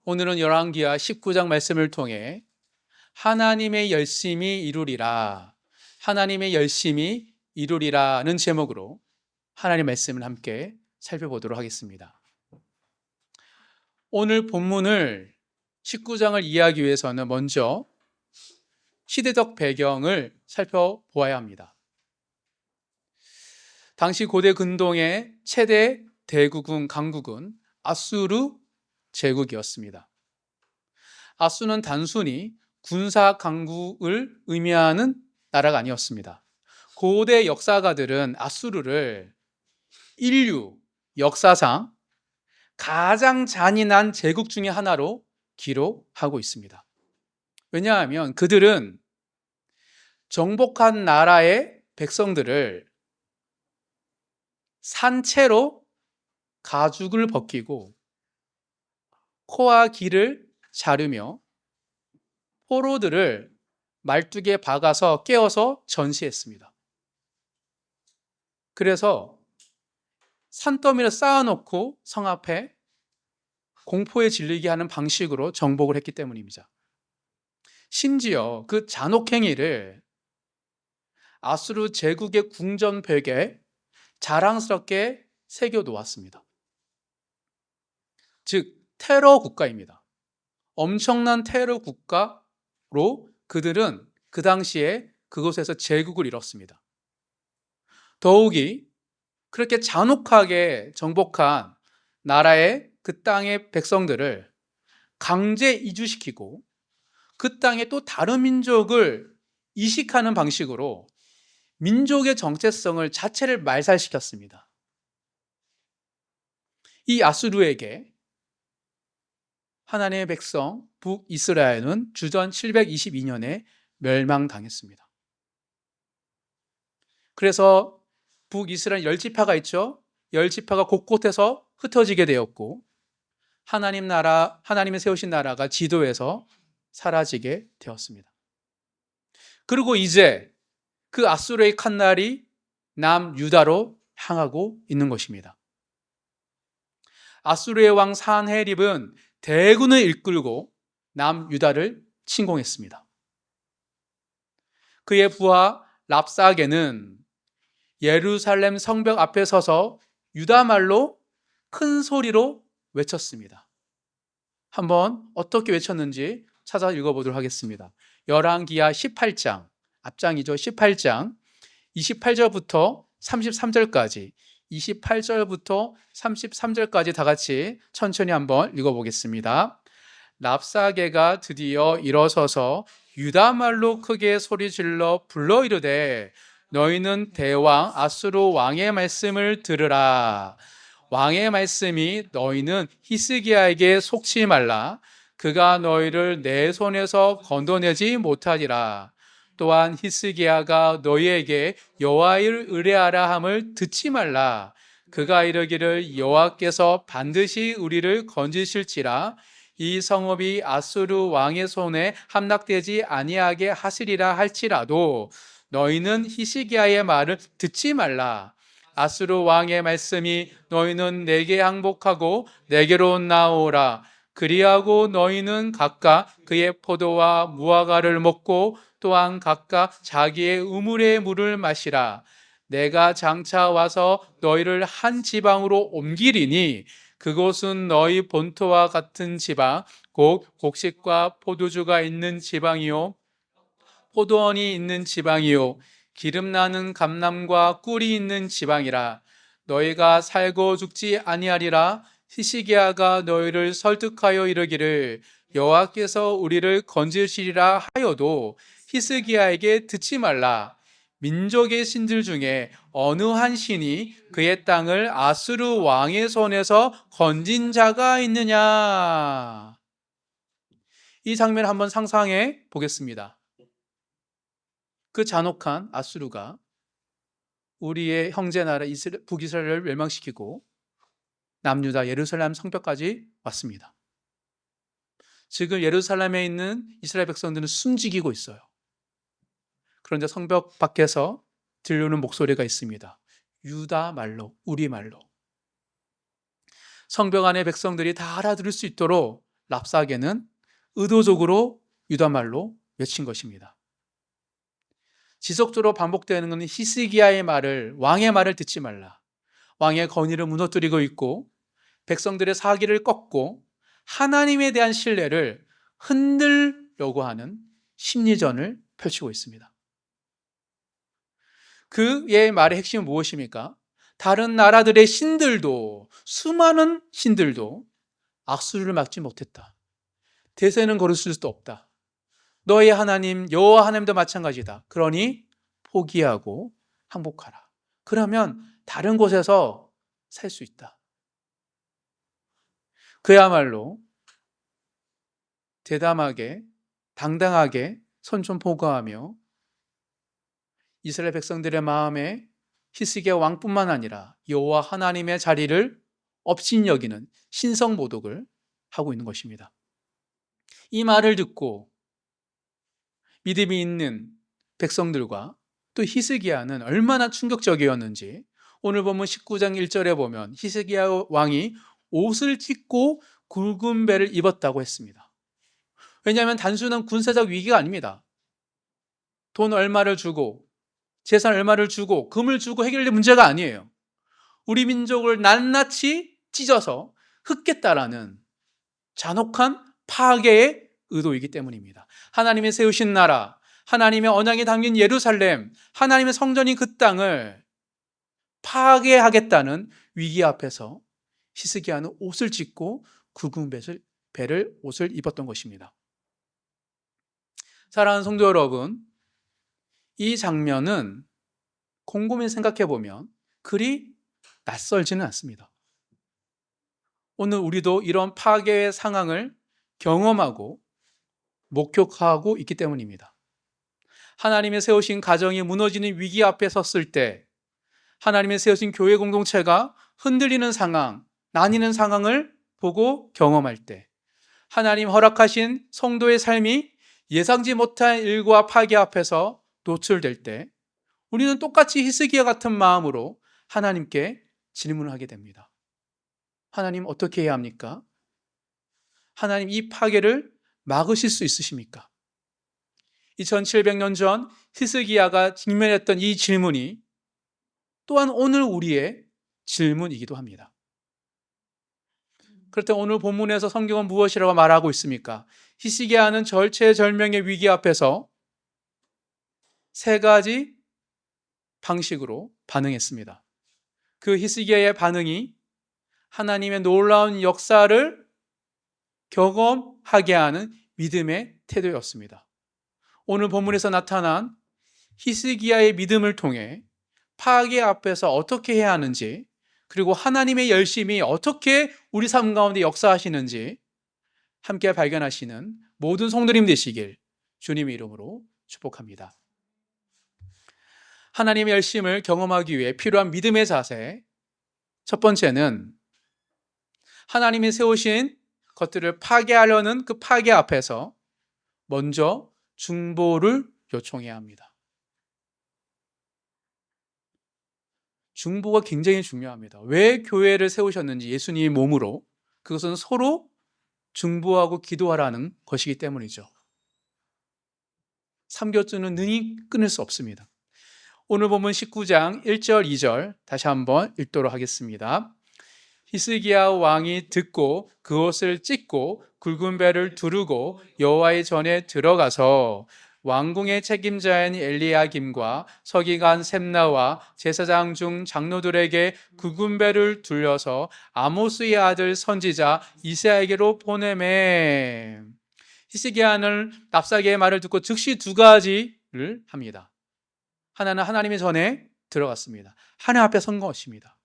오늘은 열왕기하 19장 말씀을 통해 하나님의 열심히 이루리라, 하나님의 열심히 이루리라는 제목으로 하나님의 말씀을 함께 살펴보도록 하겠습니다. 오늘 본문을 19장을 이해하기 위해서는 먼저 시대적 배경을 살펴보아야 합니다. 당시 고대 근동의 최대 대국은 강국은 아수르 제국이었습니다. 아수는 단순히 군사 강국을 의미하는 나라가 아니었습니다. 고대 역사가들은 아수르를 인류 역사상 가장 잔인한 제국 중에 하나로 기록하고 있습니다. 왜냐하면 그들은 정복한 나라의 백성들을 산채로 가죽을 벗기고 코와 귀를 자르며 포로들을 말뚝에 박아서 깨워서 전시했습니다. 그래서 산더미를 쌓아놓고 성 앞에 공포에 질리게 하는 방식으로 정복을 했기 때문입니다. 심지어 그 잔혹행위를 아수르 제국의 궁전벽에 자랑스럽게 새겨 놓았습니다. 즉 테러 국가입니다. 엄청난 테러 국가로 그들은 그 당시에 그곳에서 제국을 이뤘습니다. 더욱이 그렇게 잔혹하게 정복한 나라의 그 땅의 백성들을 강제 이주시키고 그 땅에 또 다른 민족을 이식하는 방식으로 민족의 정체성을 자체를 말살시켰습니다. 이 아수르에게 하나님의 백성 북이스라엘은 주전 722년에 멸망당했습니다. 그래서 북이스라엘 10지파가 있죠. 10지파가 곳곳에서 흩어지게 되었고 하나님의 세우신 나라가 지도에서 사라지게 되었습니다. 그리고 이제 그 아수르의 칼날이 남유다로 향하고 있는 것입니다. 아수르의 왕 산헤립은 대군을 이끌고 남유다를 침공했습니다. 그의 부하 랍사게는 예루살렘 성벽 앞에 서서 유다말로 큰 소리로 외쳤습니다. 한번 어떻게 외쳤는지 찾아 읽어보도록 하겠습니다. 열왕기하 18장, 앞장이죠. 18장 28절부터 33절까지 28절부터 33절까지 다 같이 천천히 한번 읽어보겠습니다. 랍사게가 드디어 일어서서 유다말로 크게 소리질러 불러 이르되 너희는 대왕 아수르 왕의 말씀을 들으라. 왕의 말씀이 너희는 히스기야에게 속지 말라. 그가 너희를 내 손에서 건져내지 못하리라. 또한 히스기야가 너희에게 여호와를 의뢰하라 함을 듣지 말라. 그가 이르기를 여호와께서 반드시 우리를 건지실지라. 이 성읍이 아수르 왕의 손에 함락되지 아니하게 하시리라 할지라도 너희는 히스기야의 말을 듣지 말라. 아수르 왕의 말씀이 너희는 내게 항복하고 내게로 나오라. 그리하고 너희는 각각 그의 포도와 무화과를 먹고 또한 각각 자기의 우물의 물을 마시라. 내가 장차 와서 너희를 한 지방으로 옮기리니 그곳은 너희 본토와 같은 지방, 곧 곡식과 포도주가 있는 지방이요 포도원이 있는 지방이요 기름나는 감람과 꿀이 있는 지방이라. 너희가 살고 죽지 아니하리라. 히스기야가 너희를 설득하여 이르기를 여호와께서 우리를 건지시리라 하여도 히스기야에게 듣지 말라. 민족의 신들 중에 어느 한 신이 그의 땅을 아수르 왕의 손에서 건진 자가 있느냐. 이 장면을 한번 상상해 보겠습니다. 그 잔혹한 아수르가 우리의 형제 나라 북이스라엘을 멸망시키고 남유다 예루살렘 성벽까지 왔습니다. 지금 예루살렘에 있는 이스라엘 백성들은 숨지기고 있어요. 그런데 성벽 밖에서 들려오는 목소리가 있습니다. 유다 말로, 우리 말로. 성벽 안의 백성들이 다 알아들을 수 있도록 랍사게는 의도적으로 유다말로 외친 것입니다. 지속적으로 반복되는 것은 히스기야의 말을, 왕의 말을 듣지 말라. 왕의 건의를 무너뜨리고 있고 백성들의 사기를 꺾고 하나님에 대한 신뢰를 흔들려고 하는 심리전을 펼치고 있습니다. 그의 말의 핵심은 무엇입니까? 다른 나라들의 신들도, 수많은 신들도 악수를 막지 못했다. 대세는 걸었을 수도 없다. 너의 하나님 여호와 하나님도 마찬가지다. 그러니 포기하고 항복하라. 그러면 다른 곳에서 살 수 있다. 그야말로 대담하게 당당하게 선전포고하며 이스라엘 백성들의 마음에 히스기야 왕뿐만 아니라 여호와 하나님의 자리를 업신여기는 신성모독을 하고 있는 것입니다. 이 말을 듣고 믿음이 있는 백성들과 또 히스기야는 얼마나 충격적이었는지 오늘 보면 19장 1절에 보면 히스기야 왕이 옷을 찢고 굵은 배를 입었다고 했습니다. 왜냐하면 단순한 군사적 위기가 아닙니다. 돈 얼마를 주고 재산 얼마를 주고 금을 주고 해결될 문제가 아니에요. 우리 민족을 낱낱이 찢어서 흩겠다라는 잔혹한 파괴의 의도이기 때문입니다. 하나님의 세우신 나라, 하나님의 언약이 담긴 예루살렘, 하나님의 성전인 그 땅을 파괴하겠다는 위기 앞에서 히스기야는 옷을 찢고 굵은 배를 옷을 입었던 것입니다. 사랑하는 성도 여러분, 이 장면은 곰곰이 생각해 보면 그리 낯설지는 않습니다. 오늘 우리도 이런 파괴의 상황을 경험하고 목격하고 있기 때문입니다. 하나님의 세우신 가정이 무너지는 위기 앞에 섰을 때, 하나님의 세우신 교회 공동체가 흔들리는 상황, 나뉘는 상황을 보고 경험할 때, 하나님 허락하신 성도의 삶이 예상치 못한 일과 파괴 앞에서 노출될 때 우리는 똑같이 히스기야 같은 마음으로 하나님께 질문을 하게 됩니다. 하나님 어떻게 해야 합니까? 하나님 이 파괴를 막으실 수 있으십니까? 2700년 전 히스기야가 직면했던 이 질문이 또한 오늘 우리의 질문이기도 합니다. 그렇다면 오늘 본문에서 성경은 무엇이라고 말하고 있습니까? 히스기야는 절체절명의 위기 앞에서 세 가지 방식으로 반응했습니다. 그 히스기야의 반응이 하나님의 놀라운 역사를 경험하게 하는 믿음의 태도였습니다. 오늘 본문에서 나타난 히스기야의 믿음을 통해 파괴 앞에서 어떻게 해야 하는지, 그리고 하나님의 열심이 어떻게 우리 삶 가운데 역사하시는지 함께 발견하시는 모든 성도님 되시길 주님의 이름으로 축복합니다. 하나님의 열심을 경험하기 위해 필요한 믿음의 자세, 첫 번째는 하나님이 세우신 것들을 파괴하려는 그 파괴 앞에서 먼저 중보를 요청해야 합니다. 중보가 굉장히 중요합니다. 왜 교회를 세우셨는지 예수님의 몸으로, 그것은 서로 중보하고 기도하라는 것이기 때문이죠. 삼겹살은 능히 끊을 수 없습니다. 오늘 본문 19장 1절 2절 다시 한번 읽도록 하겠습니다. 히스기야 왕이 듣고 그 옷을 찢고 굵은 배를 두르고 여호와의 전에 들어가서 왕궁의 책임자인 엘리야김과 서기관 셈나와 제사장 중 장로들에게 굵은 배를 둘려서 아모스의 아들 선지자 이사야에게로 보내매. 히스기야는 랍사게의 말을 듣고 즉시 두 가지를 합니다. 하나는 하나님의 전에 들어갔습니다. 하나님 앞에 선 것입니다.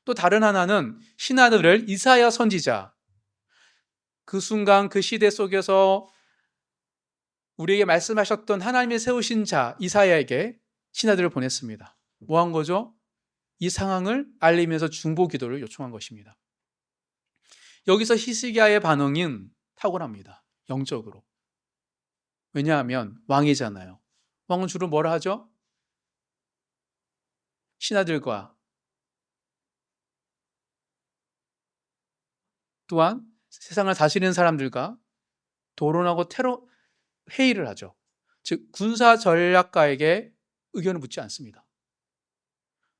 또 다른 하나는 신하들을 이사야 선지자, 그 순간 그 시대 속에서 우리에게 말씀하셨던 하나님의 세우신 자 이사야에게 신하들을 보냈습니다. 뭐 한 거죠? 이 상황을 알리면서 중보 기도를 요청한 것입니다. 여기서 히스기야의 반응은 탁월합니다. 영적으로. 왜냐하면 왕이잖아요. 왕은 주로 뭘 하죠? 신하들과 또한 세상을 다스리는 사람들과 토론하고 회의를 하죠. 즉 군사 전략가에게 의견을 묻지 않습니다.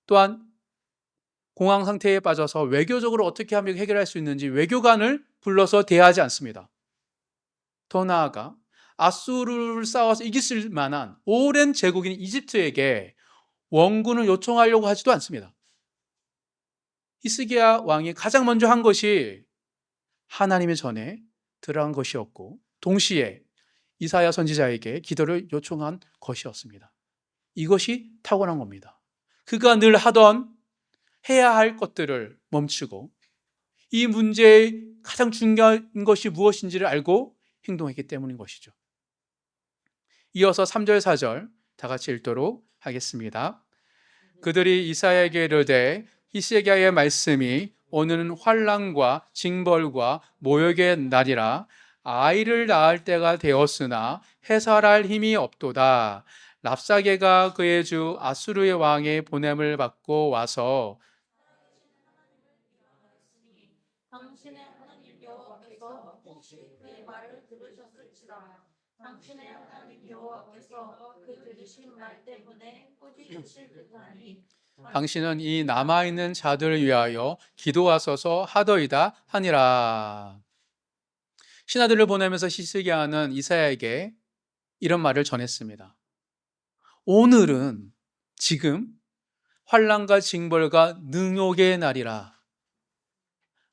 또한 공황 상태에 빠져서 외교적으로 어떻게 하면 해결할 수 있는지 외교관을 불러서 대하지 않습니다. 더 나아가 아수르를 싸워서 이길 만한 오랜 제국인 이집트에게 원군을 요청하려고 하지도 않습니다. 히스기야 왕이 가장 먼저 한 것이 하나님의 전에 들어간 것이었고 동시에 이사야 선지자에게 기도를 요청한 것이었습니다. 이것이 타고난 겁니다. 그가 늘 하던 해야 할 것들을 멈추고 이 문제의 가장 중요한 것이 무엇인지를 알고 행동했기 때문인 것이죠. 이어서 3절, 4절 다 같이 읽도록 하겠습니다. 그들이 이사야에게 이르되 히스기야의 말씀이 오늘은 환난과 징벌과 모욕의 날이라 아이를 낳을 때가 되었으나 해설할 힘이 없도다. 랍사게가 그의 주 아수르의 왕의 보냄을 받고 와서 당신의 하나님 여호와께서 혹시 그의 말을 들으셨을지라. 당신의 하나님 여호와께서 그 들으신 말 때문에 꾸짖으실 듯하니 당신은 이 남아있는 자들을 위하여 기도하소서 하더이다 하니라. 신하들을 보내면서 히스기야는 이사야에게 이런 말을 전했습니다. 오늘은 지금 환난과 징벌과 능욕의 날이라.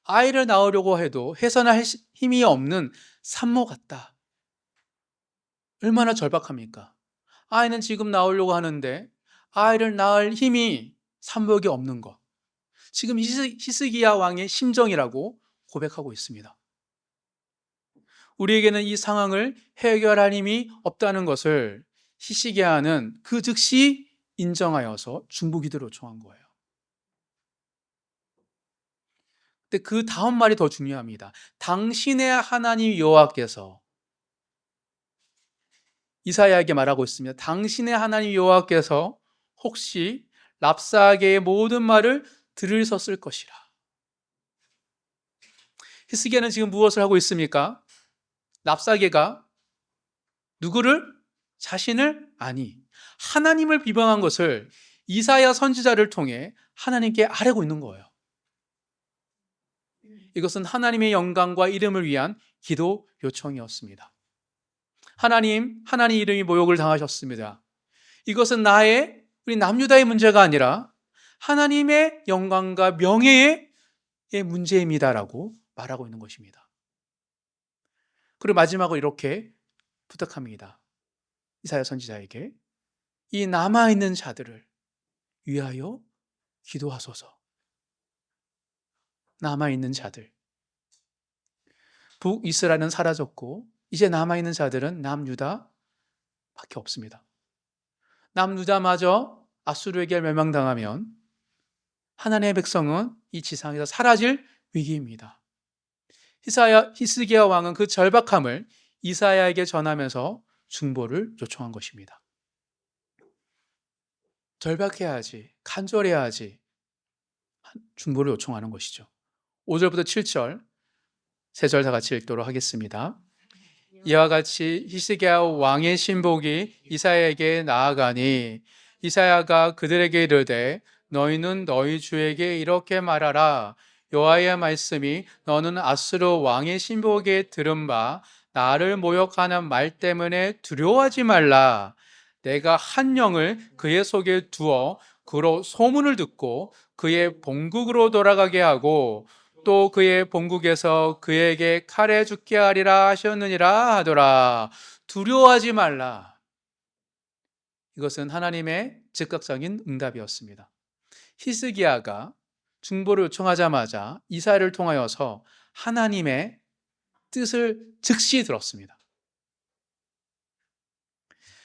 아이를 낳으려고 해도 해서는 힘이 없는 산모 같다. 얼마나 절박합니까? 아이는 지금 낳으려고 하는데 아이를 낳을 힘이 산모에게 없는 것. 지금 히스기야 왕의 심정이라고 고백하고 있습니다. 우리에게는 이 상황을 해결할 힘이 없다는 것을 히스기야는 그 즉시 인정하여서 중보기도를 요청한 거예요. 근데 그 다음 말이 더 중요합니다. 당신의 하나님 여호와께서 이사야에게 말하고 있습니다. 당신의 하나님 여호와께서 혹시 랍사게의 모든 말을 들으셨을 것이라. 히스기야는 지금 무엇을 하고 있습니까? 랍사게가 누구를? 자신을? 아니, 하나님을 비방한 것을 이사야 선지자를 통해 하나님께 아뢰고 있는 거예요. 이것은 하나님의 영광과 이름을 위한 기도 요청이었습니다. 하나님 이름이 모욕을 당하셨습니다. 이것은 우리 남유다의 문제가 아니라 하나님의 영광과 명예의 문제입니다라고 말하고 있는 것입니다. 그리고 마지막으로 이렇게 부탁합니다. 이사야 선지자에게 이 남아있는 자들을 위하여 기도하소서. 남아있는 자들. 북이스라엘은 사라졌고 이제 남아있는 자들은 남유다밖에 없습니다. 남유다마저 아수르에게 멸망당하면 하나님의 백성은 이 지상에서 사라질 위기입니다. 히스기야 왕은 그 절박함을 이사야에게 전하면서 중보를 요청한 것입니다. 절박해야지, 간절해야지 중보를 요청하는 것이죠. 5절부터 7절, 3절 다 같이 읽도록 하겠습니다. 이와 같이 히스기야 왕의 신복이 이사야에게 나아가니 이사야가 그들에게 이르되 너희는 너희 주에게 이렇게 말하라. 여호와의 말씀이 너는 아수르 왕의 신복에게 들은 바 나를 모욕하는 말 때문에 두려워하지 말라. 내가 한 영을 그의 속에 두어 그로 소문을 듣고 그의 본국으로 돌아가게 하고 또 그의 본국에서 그에게 칼에 죽게 하리라 하셨느니라 하더라. 두려워하지 말라. 이것은 하나님의 즉각적인 응답이었습니다. 히스기야가 중보를 요청하자마자 이사야를 통하여서 하나님의 뜻을 즉시 들었습니다.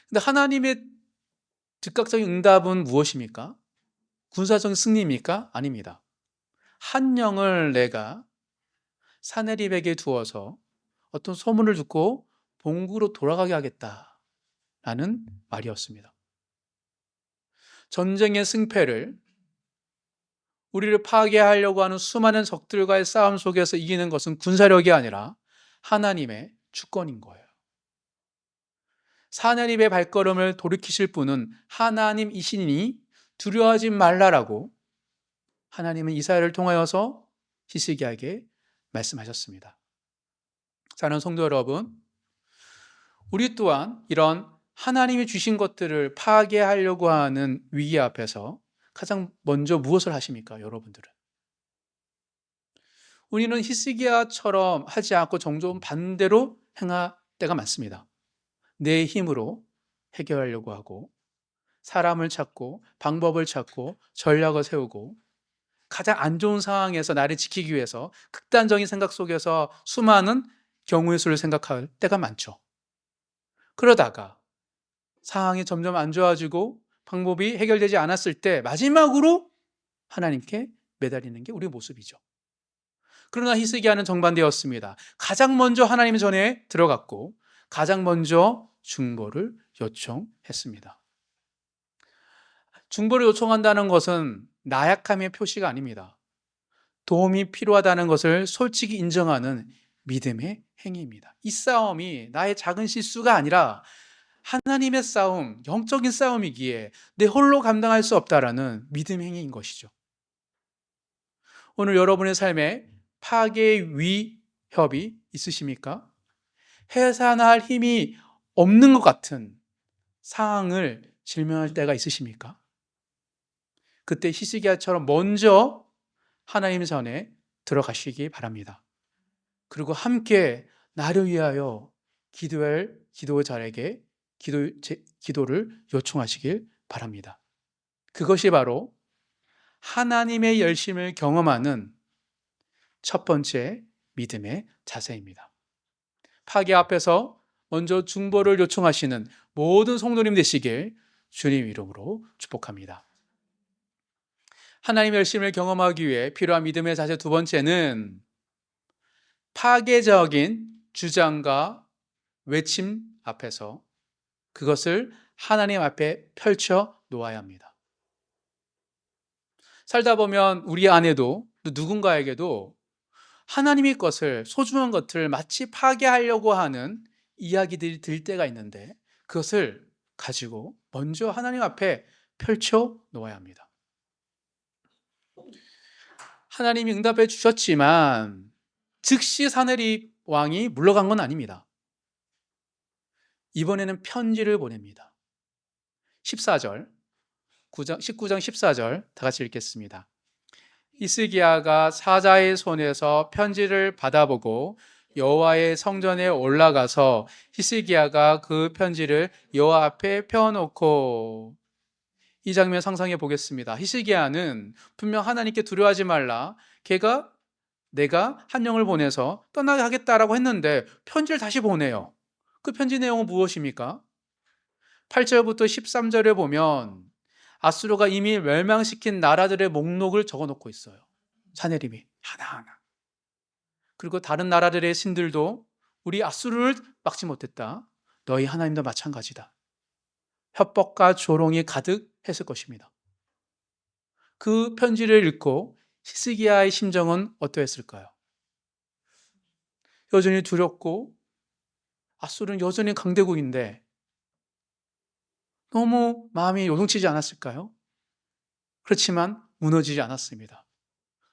근데 하나님의 즉각적인 응답은 무엇입니까? 군사적인 승리입니까? 아닙니다. 한 영을 내가 사내립에게 두어서 어떤 소문을 듣고 본국으로 돌아가게 하겠다라는 말이었습니다. 전쟁의 승패를 우리를 파괴하려고 하는 수많은 적들과의 싸움 속에서 이기는 것은 군사력이 아니라 하나님의 주권인 거예요. 사내립의 발걸음을 돌이키실 분은 하나님이시니 두려워하지 말라라고 하나님은 이사야를 통하여서 히스기야에게 말씀하셨습니다. 사랑하는 성도 여러분, 우리 또한 이런 하나님이 주신 것들을 파괴하려고 하는 위기 앞에서 가장 먼저 무엇을 하십니까, 여러분들은? 우리는 히스기야처럼 하지 않고 종종 반대로 행할 때가 많습니다. 내 힘으로 해결하려고 하고 사람을 찾고 방법을 찾고 전략을 세우고 가장 안 좋은 상황에서 나를 지키기 위해서 극단적인 생각 속에서 수많은 경우의 수를 생각할 때가 많죠. 그러다가 상황이 점점 안 좋아지고 방법이 해결되지 않았을 때 마지막으로 하나님께 매달리는 게 우리의 모습이죠. 그러나 히스기야는 정반대였습니다. 가장 먼저 하나님 전에 들어갔고 가장 먼저 중보를 요청했습니다. 중보를 요청한다는 것은 나약함의 표시가 아닙니다. 도움이 필요하다는 것을 솔직히 인정하는 믿음의 행위입니다. 이 싸움이 나의 작은 실수가 아니라 하나님의 싸움, 영적인 싸움이기에 내 홀로 감당할 수 없다라는 믿음의 행위인 것이죠. 오늘 여러분의 삶에 파괴 위협이 있으십니까? 해산할 힘이 없는 것 같은 상황을 직면할 때가 있으십니까? 그때 히스기야처럼 먼저 하나님 전에 들어가시기 바랍니다. 그리고 함께 나를 위하여 기도할 기도자에게 기도를 요청하시길 바랍니다. 그것이 바로 하나님의 열심을 경험하는 첫 번째 믿음의 자세입니다. 파괴 앞에서 먼저 중보를 요청하시는 모든 성도님 되시길 주님 이름으로 축복합니다. 하나님의 열심을 경험하기 위해 필요한 믿음의 자세 두 번째는 파괴적인 주장과 외침 앞에서 그것을 하나님 앞에 펼쳐 놓아야 합니다. 살다 보면 우리 안에도 또 누군가에게도 하나님의 것을, 소중한 것을 마치 파괴하려고 하는 이야기들이 들 때가 있는데 그것을 가지고 먼저 하나님 앞에 펼쳐 놓아야 합니다. 하나님이 응답해 주셨지만 즉시 사내립 왕이 물러간 건 아닙니다. 이번에는 편지를 보냅니다. 19장 14절 다 같이 읽겠습니다. 히스기야가 사자의 손에서 편지를 받아보고 여호와의 성전에 올라가서 히스기야가 그 편지를 여호와 앞에 펴놓고, 이 장면 상상해 보겠습니다. 히스기야는 분명 하나님께 두려워하지 말라, 내가 한 영을 보내서 떠나게 하겠다라고 했는데 편지를 다시 보내요. 그 편지 내용은 무엇입니까? 8절부터 13절에 보면 아수르가 이미 멸망시킨 나라들의 목록을 적어놓고 있어요. 사내립이 하나하나. 그리고 다른 나라들의 신들도 우리 아수르를 막지 못했다, 너희 하나님도 마찬가지다. 협박과 조롱이 가득했을 것입니다. 그 편지를 읽고 히스기야의 심정은 어떠했을까요? 여전히 두렵고 아수르는 여전히 강대국인데 너무 마음이 요동치지 않았을까요? 그렇지만 무너지지 않았습니다.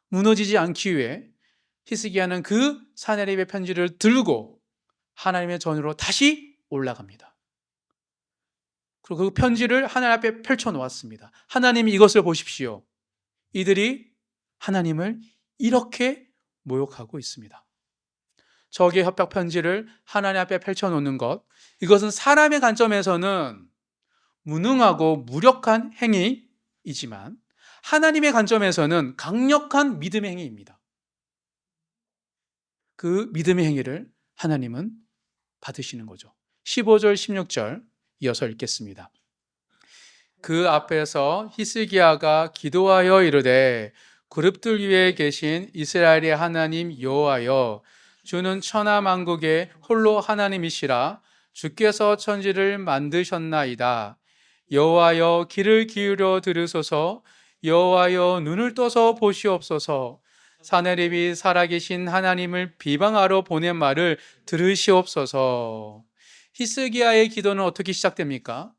무너지지 않기 위해 히스기야는 그 사내립의 편지를 들고 하나님의 전으로 다시 올라갑니다. 그리고 그 편지를 하나님 앞에 펼쳐 놓았습니다. 하나님이 이것을 보십시오. 이들이 하나님을 이렇게 모욕하고 있습니다. 적의 협박 편지를 하나님 앞에 펼쳐 놓는 것, 이것은 사람의 관점에서는 무능하고 무력한 행위이지만 하나님의 관점에서는 강력한 믿음의 행위입니다. 그 믿음의 행위를 하나님은 받으시는 거죠. 15절 16절 이어서 읽겠습니다. 그 앞에서 히스기야가 기도하여 이르되, 그룹들 위에 계신 이스라엘의 하나님 여호와여, 주는 천하만국의 홀로 하나님이시라. 주께서 천지를 만드셨나이다. 여호와여, 귀를 기울여 들으소서. 여호와여 눈을 떠서 보시옵소서. 사내립이 살아계신 하나님을 비방하러 보낸 말을 들으시옵소서. 히스기야의 기도는 어떻게 시작됩니까?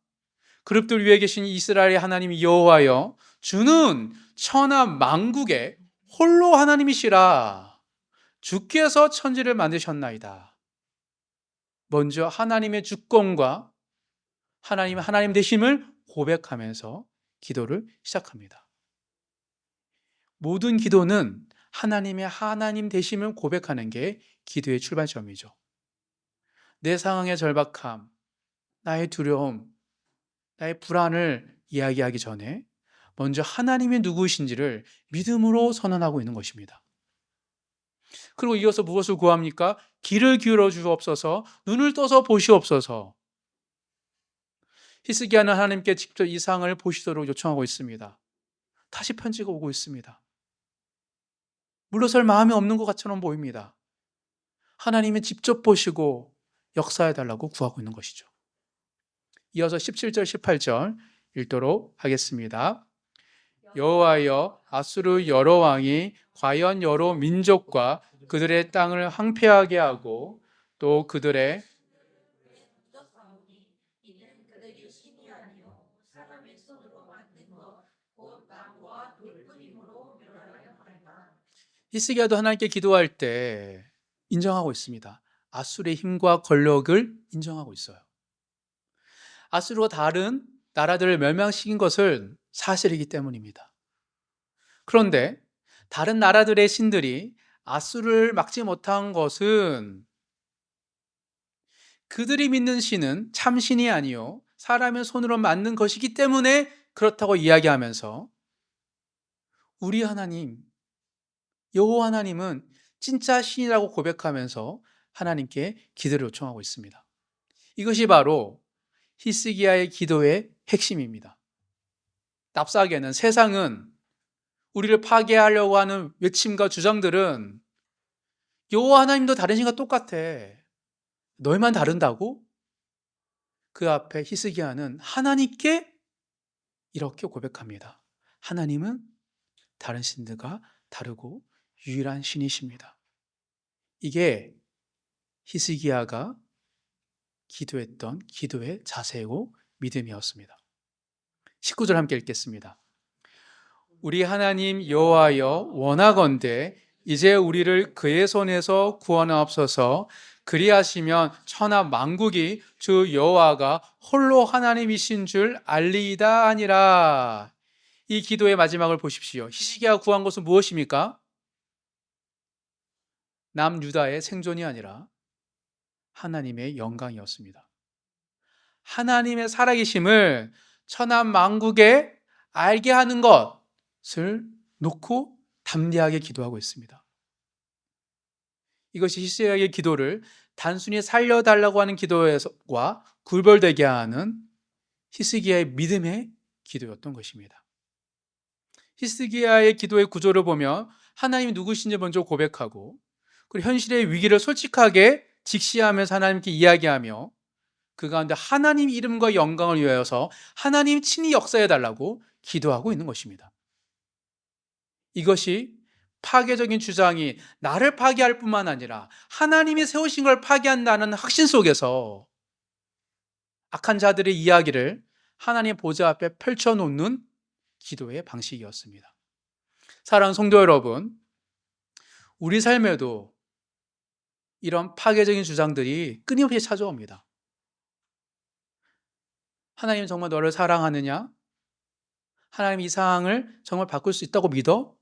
그룹들 위에 계신 이스라엘의 하나님 여호와여, 주는 천하 만국의 홀로 하나님이시라. 주께서 천지를 만드셨나이다. 먼저 하나님의 주권과 하나님 되심을 고백하면서 기도를 시작합니다. 모든 기도는 하나님의 하나님 되심을 고백하는 게 기도의 출발점이죠. 내 상황의 절박함, 나의 두려움, 나의 불안을 이야기하기 전에 먼저 하나님이 누구이신지를 믿음으로 선언하고 있는 것입니다. 그리고 이어서 무엇을 구합니까? 귀를 기울여 주옵소서, 눈을 떠서 보시옵소서. 히스기야는 하나님께 직접 이 상을 보시도록 요청하고 있습니다. 다시 편지가 오고 있습니다. 물러설 마음이 없는 것 같처럼 보입니다. 하나님이 직접 보시고 역사해달라고 구하고 있는 것이죠. 이어서 17절, 18절 읽도록 하겠습니다. 여호와여, 아수르 여러 왕이 과연 여러 민족과 그들의 땅을 황폐하게 하고 또 그들의 히스기야도 하나님께 기도할 때 인정하고 있습니다. 아수르의 힘과 권력을 인정하고 있어요. 아수르가 다른 나라들을 멸망시킨 것은 사실이기 때문입니다. 그런데 다른 나라들의 신들이 아수르를 막지 못한 것은 그들이 믿는 신은 참신이 아니요 사람의 손으로 만든 것이기 때문에 그렇다고 이야기하면서 우리 하나님 여호와 하나님은 진짜 신이라고 고백하면서 하나님께 기도를 요청하고 있습니다. 이것이 바로 히스기야의 기도의 핵심입니다. 납작에는 세상은 우리를 파괴하려고 하는 외침과 주장들은 여호와 하나님도 다른 신과 똑같아. 너희만 다른다고? 그 앞에 히스기야는 하나님께 이렇게 고백합니다. 하나님은 다른 신들과 다르고 유일한 신이십니다. 이게 히스기야가 기도했던 기도의 자세고 믿음이었습니다. 19절 함께 읽겠습니다. 우리 하나님 여호와여 원하건대 이제 우리를 그의 손에서 구원하옵소서. 그리하시면 천하 만국이 주 여호와가 홀로 하나님이신 줄 알리이다 하니라. 이 기도의 마지막을 보십시오. 히스기야가 구한 것은 무엇입니까? 남유다의 생존이 아니라 하나님의 영광이었습니다. 하나님의 살아계심을 천하 만국에 알게 하는 것을 놓고 담대하게 기도하고 있습니다. 이것이 히스기야의 기도를 단순히 살려달라고 하는 기도와 굴별되게 하는 히스기야의 믿음의 기도였던 것입니다. 히스기야의 기도의 구조를 보면 하나님이 누구신지 먼저 고백하고 그리고 현실의 위기를 솔직하게 직시하면서 하나님께 이야기하며 그 가운데 하나님 이름과 영광을 위하여서 하나님 친히 역사해달라고 기도하고 있는 것입니다. 이것이 파괴적인 주장이 나를 파괴할 뿐만 아니라 하나님이 세우신 걸 파괴한다는 확신 속에서 악한 자들의 이야기를 하나님의 보좌 앞에 펼쳐놓는 기도의 방식이었습니다. 사랑하는 성도 여러분, 우리 삶에도 이런 파괴적인 주장들이 끊임없이 찾아옵니다. 하나님 정말 너를 사랑하느냐? 하나님 이 상황을 정말 바꿀 수 있다고 믿어?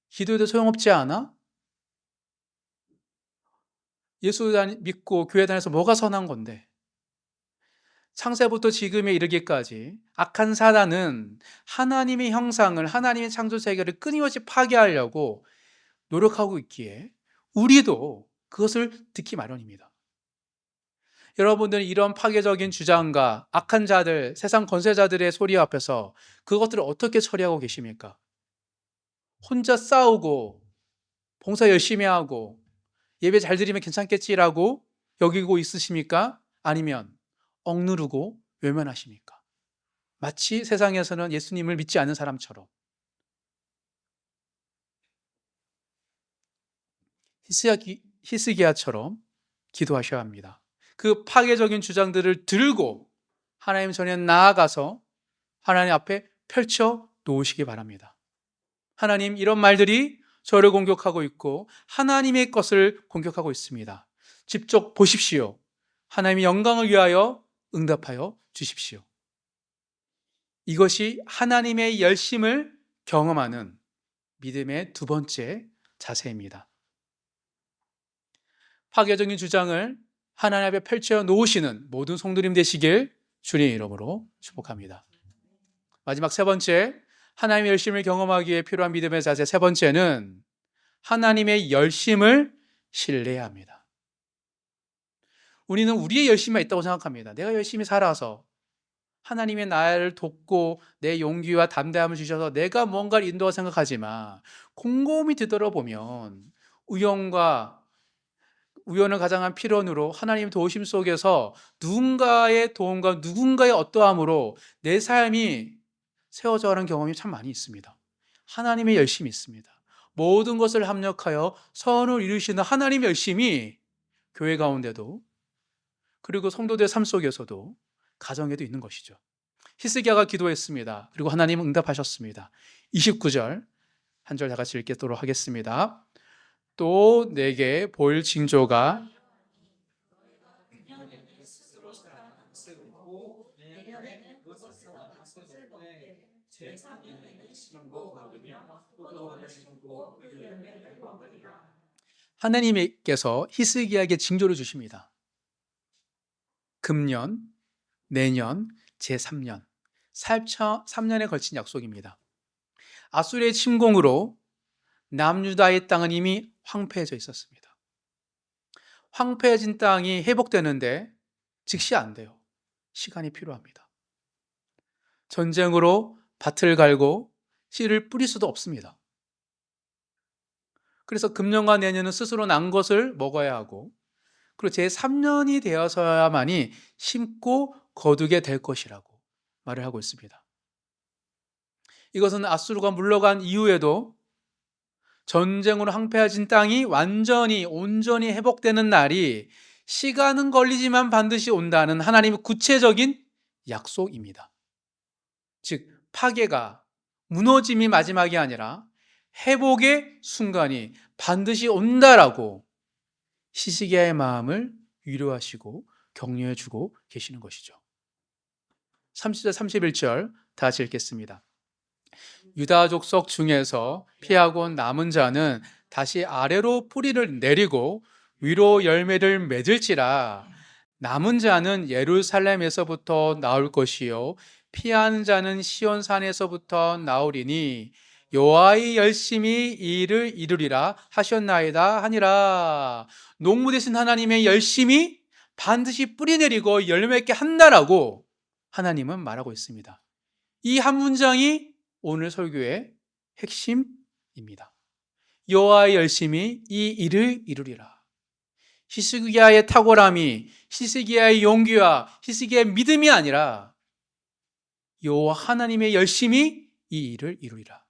기도해도 소용없지 않아? 예수 믿고 교회 다녀서 뭐가 선한 건데? 창세부터 지금에 이르기까지 악한 사단은 하나님의 형상을, 하나님의 창조 세계를 끊임없이 파괴하려고 노력하고 있기에 우리도 그것을 듣기 마련입니다. 여러분들은 이런 파괴적인 주장과 악한 자들, 세상 권세자들의 소리 앞에서 그것들을 어떻게 처리하고 계십니까? 혼자 싸우고 봉사 열심히 하고 예배 잘 드리면 괜찮겠지라고 여기고 있으십니까? 아니면 억누르고 외면하십니까? 마치 세상에서는 예수님을 믿지 않는 사람처럼 히스기야처럼 기도하셔야 합니다. 그 파괴적인 주장들을 들고 하나님 전에 나아가서 하나님 앞에 펼쳐 놓으시기 바랍니다. 하나님, 이런 말들이 저를 공격하고 있고 하나님의 것을 공격하고 있습니다. 직접 보십시오. 하나님의 영광을 위하여 응답하여 주십시오. 이것이 하나님의 열심을 경험하는 믿음의 두 번째 자세입니다. 파괴적인 주장을 하나님 앞에 펼쳐 놓으시는 모든 성도님 되시길 주님의 이름으로 축복합니다. 마지막 세 번째, 하나님의 열심을 경험하기 위해 필요한 믿음의 자세 세 번째는 하나님의 열심을 신뢰해야 합니다. 우리는 우리의 열심만 있다고 생각합니다. 내가 열심히 살아서 하나님의 나를 돕고 내 용기와 담대함을 주셔서 내가 뭔가를 인도하 생각하지만 곰곰이 되돌아보면 우연을 가장한 필연으로 하나님의 도우심 속에서 누군가의 도움과 누군가의 어떠함으로 내 삶이 세워져 가는 경험이 참 많이 있습니다. 하나님의 열심이 있습니다. 모든 것을 합력하여 선을 이루시는 하나님의 열심이 교회 가운데도 그리고 성도들의 삶 속에서도 가정에도 있는 것이죠. 히스기야가 기도했습니다. 그리고 하나님은 응답하셨습니다. 29절 한 절 다 같이 읽도록 하겠습니다. 또 내게 보일 징조가 하나님께서 히스기야에게 징조를 주십니다. 금년, 내년, 제3년 3년에 걸친 약속입니다. 아수르의 침공으로 남유다의 땅은 이미 황폐해져 있었습니다. 황폐해진 땅이 회복되는데 즉시 안 돼요. 시간이 필요합니다. 전쟁으로 밭을 갈고 씨를 뿌릴 수도 없습니다. 그래서 금년과 내년은 스스로 난 것을 먹어야 하고 그리고 제3년이 되어서야만이 심고 거두게 될 것이라고 말을 하고 있습니다. 이것은 아수르가 물러간 이후에도 전쟁으로 황폐해진 땅이 온전히 회복되는 날이 시간은 걸리지만 반드시 온다는 하나님의 구체적인 약속입니다. 즉 파괴가 무너짐이 마지막이 아니라 회복의 순간이 반드시 온다라고 히스기야의 마음을 위로하시고 격려해 주고 계시는 것이죠. 30절 31절 다 같이 읽겠습니다. 유다 족속 중에서 피하고 온 남은 자는 다시 아래로 뿌리를 내리고 위로 열매를 맺을지라. 남은 자는 예루살렘에서부터 나올 것이요 피한 자는 시온산에서부터 나오리니 여호와의 열심히 이 일을 이루리라 하셨나이다 하니라. 농부 되신 하나님의 열심이 반드시 뿌리 내리고 열매 맺게 한다라고 하나님은 말하고 있습니다. 이 한 문장이 오늘 설교의 핵심입니다. 여호와의 열심이 이 일을 이루리라. 히스기야의 탁월함이 히스기야의 용기와 히스기야의 믿음이 아니라 여호와 하나님의 열심이 이 일을 이루리라.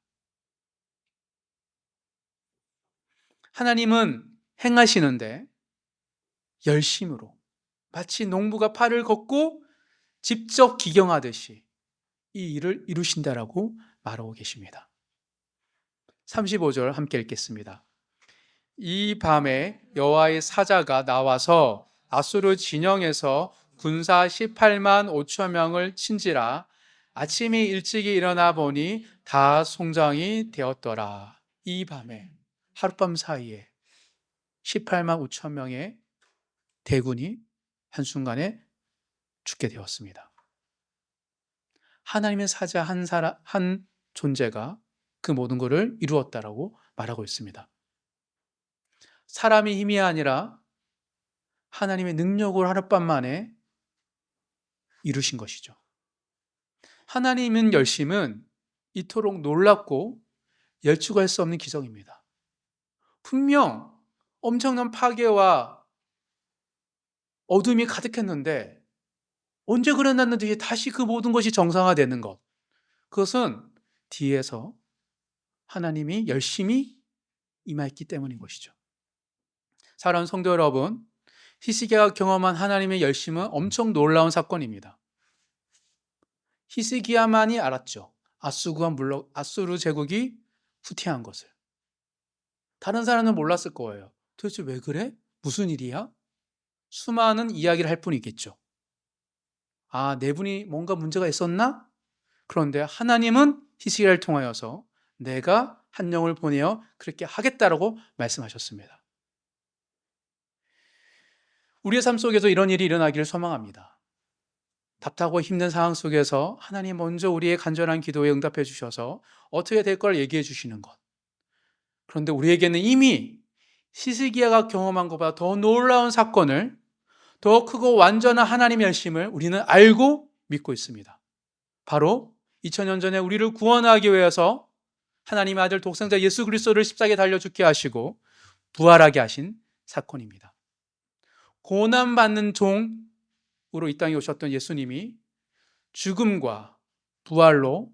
하나님은 행하시는데 열심으로 마치 농부가 팔을 걷고 직접 기경하듯이 이 일을 이루신다라고 말하고 계십니다. 35절 함께 읽겠습니다. 이 밤에 여호와의 사자가 나와서 아수르 진영에서 군사 18만 5천 명을 친지라. 아침이 일찍이 일어나 보니 다 송장이 되었더라. 이 밤에 하룻밤 사이에 18만 5천 명의 대군이 한순간에 죽게 되었습니다. 하나님의 사자 한 존재가 그 모든 것을 이루었다라고 말하고 있습니다. 사람의 힘이 아니라 하나님의 능력으로 하룻밤 만에 이루신 것이죠. 하나님의 열심은 이토록 놀랍고 열추할 수 없는 기적입니다. 분명 엄청난 파괴와 어둠이 가득했는데 언제 그랬는지 다시 그 모든 것이 정상화되는 것, 그것은 뒤에서 하나님이 열심히 임했기 때문인 것이죠. 사랑하는 성도 여러분, 히스기야가 경험한 하나님의 열심은 엄청 놀라운 사건입니다. 히스기야만이 알았죠. 아수르 제국이 후퇴한 것을. 다른 사람은 몰랐을 거예요. 도대체 왜 그래? 무슨 일이야? 수많은 이야기를 할 뿐이겠죠. 아, 네 분이 뭔가 문제가 있었나? 그런데 하나님은 히스기야를 통하여서 내가 한 영을 보내어 그렇게 하겠다라고 말씀하셨습니다. 우리의 삶 속에서 이런 일이 일어나기를 소망합니다. 답답하고 힘든 상황 속에서 하나님 먼저 우리의 간절한 기도에 응답해 주셔서 어떻게 될 걸 얘기해 주시는 것. 그런데 우리에게는 이미 히스기야가 경험한 것보다 더 놀라운 사건을, 더 크고 완전한 하나님의 열심을 우리는 알고 믿고 있습니다. 바로 2000년 전에 우리를 구원하기 위해서 하나님의 아들 독생자 예수 그리스도를 십자가에 달려 죽게 하시고 부활하게 하신 사건입니다. 고난받는 종으로 이 땅에 오셨던 예수님이 죽음과 부활로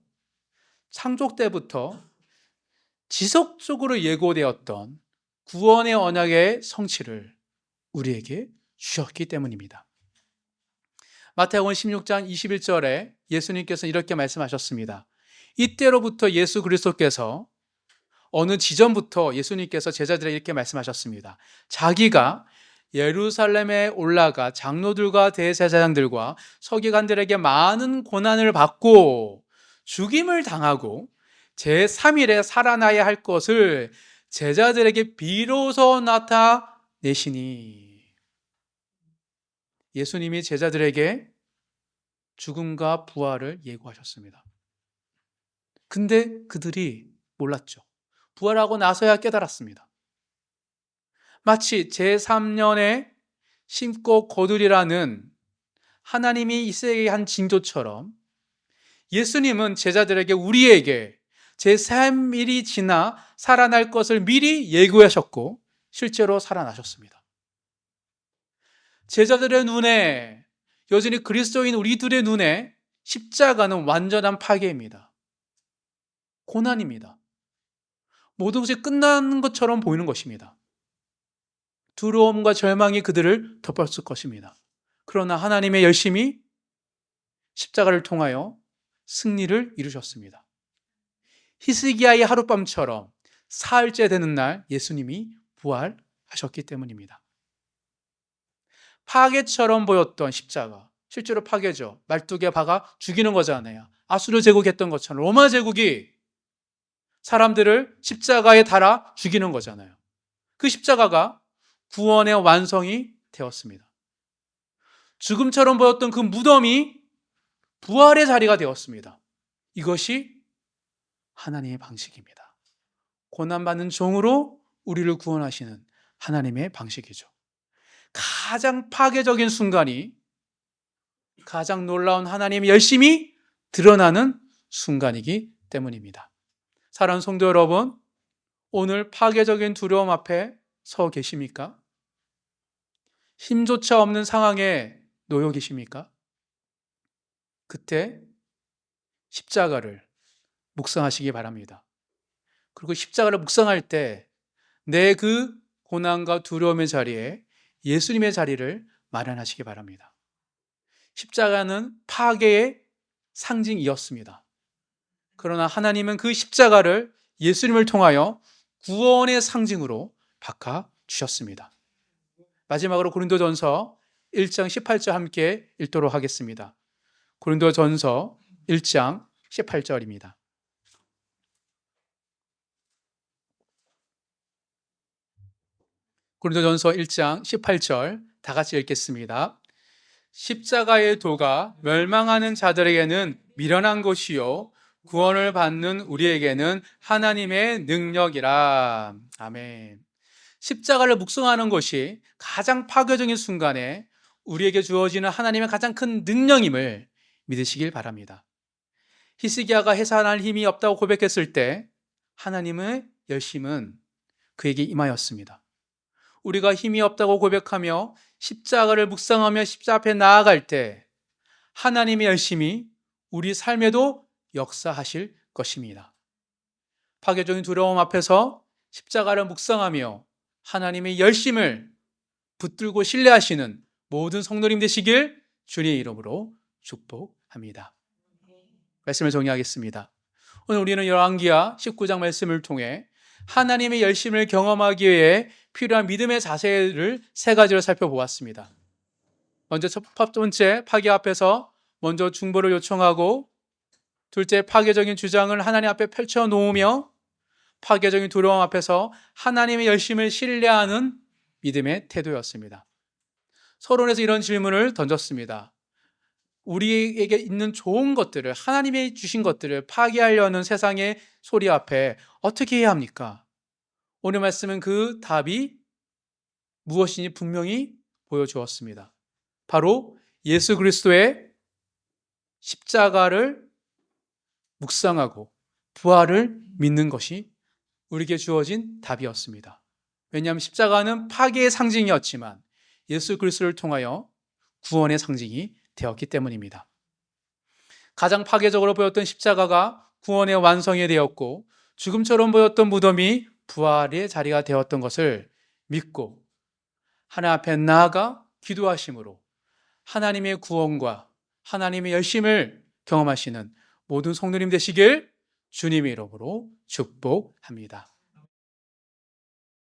창조 때부터 지속적으로 예고되었던 구원의 언약의 성취를 우리에게 주셨기 때문입니다. 마태복음 16장 21절에 예수님께서 이렇게 말씀하셨습니다. 이때로부터 예수 그리스도께서 어느 지점부터 예수님께서 제자들에게 이렇게 말씀하셨습니다. 자기가 예루살렘에 올라가 장로들과 대제사장들과 서기관들에게 많은 고난을 받고 죽임을 당하고 제3일에 살아나야 할 것을 제자들에게 비로소 나타내시니. 예수님이 제자들에게 죽음과 부활을 예고하셨습니다. 근데 그들이 몰랐죠. 부활하고 나서야 깨달았습니다. 마치 제3년에 심고 거두리라는 하나님이 이스라엘에게 한 징조처럼 예수님은 제자들에게, 우리에게 제3일이 지나 살아날 것을 미리 예고하셨고 실제로 살아나셨습니다. 제자들의 눈에, 여전히 그리스도인 우리들의 눈에 십자가는 완전한 파괴입니다. 고난입니다. 모든 것이 끝나는 것처럼 보이는 것입니다. 두려움과 절망이 그들을 덮었을 것입니다. 그러나 하나님의 열심히 십자가를 통하여 승리를 이루셨습니다. 히스기야의 하룻밤처럼 사흘째 되는 날 예수님이 부활하셨기 때문입니다. 파괴처럼 보였던 십자가, 실제로 파괴죠. 말뚝에 박아 죽이는 거잖아요. 아수르 제국했던 것처럼 로마 제국이 사람들을 십자가에 달아 죽이는 거잖아요. 그 십자가가 구원의 완성이 되었습니다. 죽음처럼 보였던 그 무덤이 부활의 자리가 되었습니다. 이것이 하나님의 방식입니다. 고난받는 종으로 우리를 구원하시는 하나님의 방식이죠. 가장 파괴적인 순간이 가장 놀라운 하나님의 열심이 드러나는 순간이기 때문입니다. 사랑하는 성도 여러분, 오늘 파괴적인 두려움 앞에 서 계십니까? 힘조차 없는 상황에 놓여 계십니까? 그때 십자가를 묵상하시기 바랍니다. 그리고 십자가를 묵상할 때 내 그 고난과 두려움의 자리에 예수님의 자리를 마련하시기 바랍니다. 십자가는 파괴의 상징이었습니다. 그러나 하나님은 그 십자가를 예수님을 통하여 구원의 상징으로 바꿔주셨습니다. 마지막으로 고린도전서 1장 18절 함께 읽도록 하겠습니다. 고린도전서 1장 18절입니다. 고린도전서 1장 18절 다 같이 읽겠습니다. 십자가의 도가 멸망하는 자들에게는 미련한 것이요 구원을 받는 우리에게는 하나님의 능력이라. 아멘. 십자가를 묵상하는 것이 가장 파괴적인 순간에 우리에게 주어지는 하나님의 가장 큰 능력임을 믿으시길 바랍니다. 히스기야가 해산할 힘이 없다고 고백했을 때 하나님의 열심은 그에게 임하였습니다. 우리가 힘이 없다고 고백하며 십자가를 묵상하며 십자가 앞에 나아갈 때 하나님의 열심이 우리 삶에도 역사하실 것입니다. 파괴적인 두려움 앞에서 십자가를 묵상하며 하나님의 열심을 붙들고 신뢰하시는 모든 성도님 되시길 주님의 이름으로 축복합니다. 말씀을 정리하겠습니다. 오늘 우리는 열왕기하 19장 말씀을 통해 하나님의 열심을 경험하기 위해 필요한 믿음의 자세를 세 가지로 살펴보았습니다. 먼저 첫 번째, 파괴 앞에서 먼저 중보를 요청하고, 둘째, 파괴적인 주장을 하나님 앞에 펼쳐놓으며, 파괴적인 두려움 앞에서 하나님의 열심을 신뢰하는 믿음의 태도였습니다. 서론에서 이런 질문을 던졌습니다. 우리에게 있는 좋은 것들을, 하나님이 주신 것들을 파괴하려는 세상의 소리 앞에 어떻게 해야 합니까? 오늘 말씀은 그 답이 무엇인지 분명히 보여주었습니다. 바로 예수 그리스도의 십자가를 묵상하고 부활을 믿는 것이 우리에게 주어진 답이었습니다. 왜냐하면 십자가는 파괴의 상징이었지만 예수 그리스도를 통하여 구원의 상징이 되었기 때문입니다. 가장 파괴적으로 보였던 십자가가 구원의 완성이 되었고, 죽음처럼 보였던 무덤이 부활의 자리가 되었던 것을 믿고 하나님 앞에 나아가 기도하심으로 하나님의 구원과 하나님의 열심을 경험하시는 모든 성도님 되시길 주님의 이름으로 축복합니다.